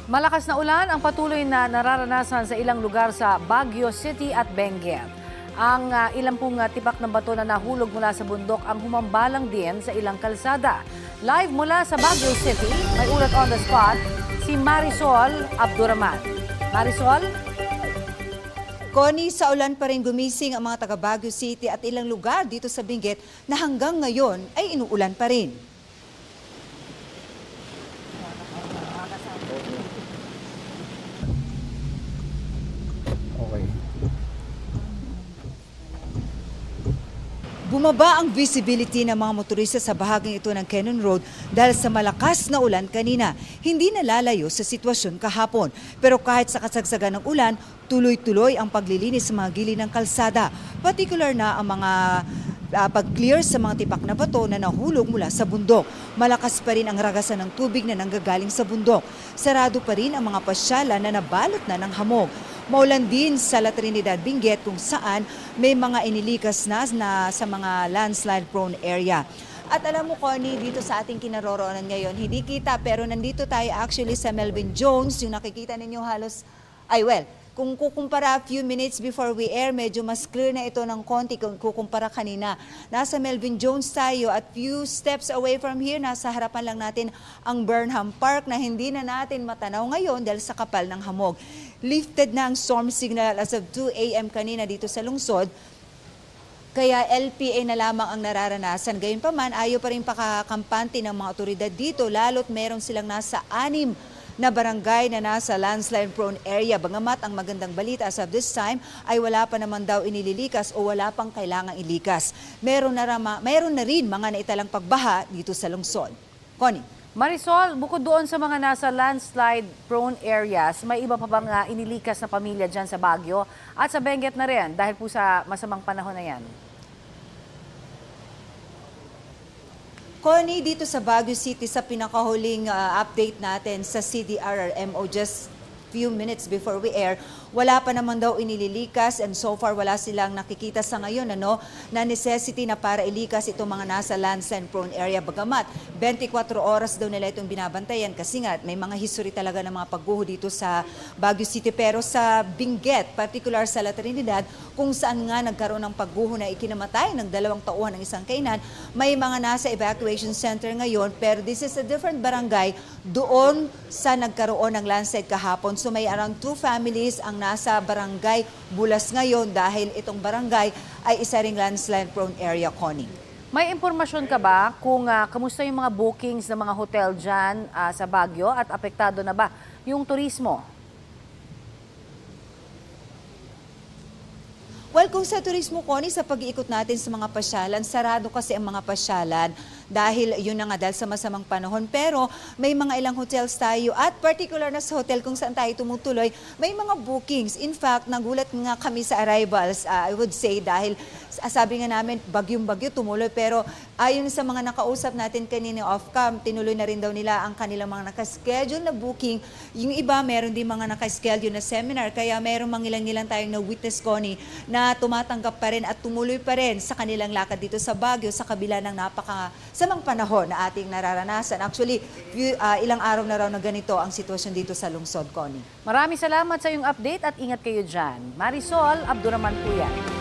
Malakas na ulan ang patuloy na nararanasan sa ilang lugar sa Baguio City at Benguet. Ang ilang pong tipak ng bato na nahulog mula sa bundok ang humambalang din sa ilang kalsada. Live mula sa Baguio City, may ulat on the spot si Marisol Abduraman. Marisol? Connie, sa ulan pa rin gumising ang mga taga Baguio City at ilang lugar dito sa Benguet na hanggang ngayon ay inuulan pa rin. Okay. Bumaba ang visibility ng mga motorista sa bahaging ito ng Cannon Road dahil sa malakas na ulan kanina. Hindi nalalayo sa sitwasyon kahapon. Pero kahit sa kasagsagan ng ulan, tuloy-tuloy ang paglilinis sa mga gilid ng kalsada. Particular na ang mga pag-clear sa mga tipak na bato na nahulog mula sa bundok. Malakas pa rin ang ragasan ng tubig na nanggagaling sa bundok. Sarado pa rin ang mga pasyalan na nabalot na ng hamog. Maulan din sa La Trinidad, Benguet kung saan may mga inilikas na sa mga landslide-prone area. At alam mo, Connie, dito sa ating kinaroroonan ngayon, hindi kita pero nandito tayo actually sa Melvin Jones. Yung nakikita ninyo halos, kung kukumpara a few minutes before we air, medyo mas clear na ito ng konti kung kukumpara kanina. Nasa Melvin Jones tayo at few steps away from here, nasa harapan lang natin ang Burnham Park na hindi na natin matanaw ngayon dahil sa kapal ng hamog. Lifted na ang storm signal as of 2 a.m. kanina dito sa lungsod. Kaya LPA na lamang ang nararanasan. Gayunpaman, ayaw pa rin pakakampante ng mga otoridad dito, lalo't meron silang nasa 6 na barangay na nasa landslide-prone area. Bagamat ang magandang balita as of this time ay wala pa naman daw inililikas o wala pang kailangang ilikas. Meron na rin mga naitalang pagbaha dito sa lungsod. Connie. Marisol, bukod doon sa mga nasa landslide-prone areas, may iba pa bang inilikas na pamilya dyan sa Baguio at sa Benguet na rin dahil po sa masamang panahon na yan? Connie, dito sa Baguio City sa pinakahuling update natin sa CDRRMO just few minutes before we air, wala pa naman daw inililikas and so far wala silang nakikita sa ngayon na necessity na para ilikas itong mga nasa landslide prone area. Bagamat 24 oras daw nila itong binabantayan kasi nga may mga history talaga ng mga pagguho dito sa Baguio City. Pero sa Benguet, particular sa La Trinidad, kung saan nga nagkaroon ng pagguho na ikinamatay ng 2 tauhan ng isang kainan, may mga nasa evacuation center ngayon pero this is a different barangay doon sa nagkaroon ng landslide kahapon. So may around 2 families ang nasa barangay Bulas ngayon dahil itong barangay ay isa ring landslide prone area, Connie. May impormasyon ka ba kung kamusta yung mga bookings ng mga hotel dyan sa Baguio at apektado na ba yung turismo? Well, kung sa turismo, Connie, sa pag-iikot natin sa mga pasyalan, sarado kasi ang mga pasyalan dahil yun na nga dahil sa masamang panahon. Pero may mga ilang hotels tayo at particular na sa hotel kung saan tayo tumutuloy, may mga bookings. In fact, nagulat nga kami sa arrivals, I would say, dahil sabi nga namin, bagyong-bagyo tumuloy. Pero ayon sa mga nakausap natin kanina off-cam, tinuloy na rin daw nila ang kanilang mga nakaschedule na booking. Yung iba, meron din mga nakaschedule na seminar. Kaya meron mangilang-ilang tayong na-witness, Connie, na tumatanggap pa rin at tumuloy pa rin sa kanilang lakad dito sa Baguio sa kabila ng napakasamang panahon na ating nararanasan. Actually, ilang araw na raw na ganito ang sitwasyon dito sa lungsod, Connie. Maraming salamat sa iyong update at ingat kayo dyan. Marisol Abduraman po yan.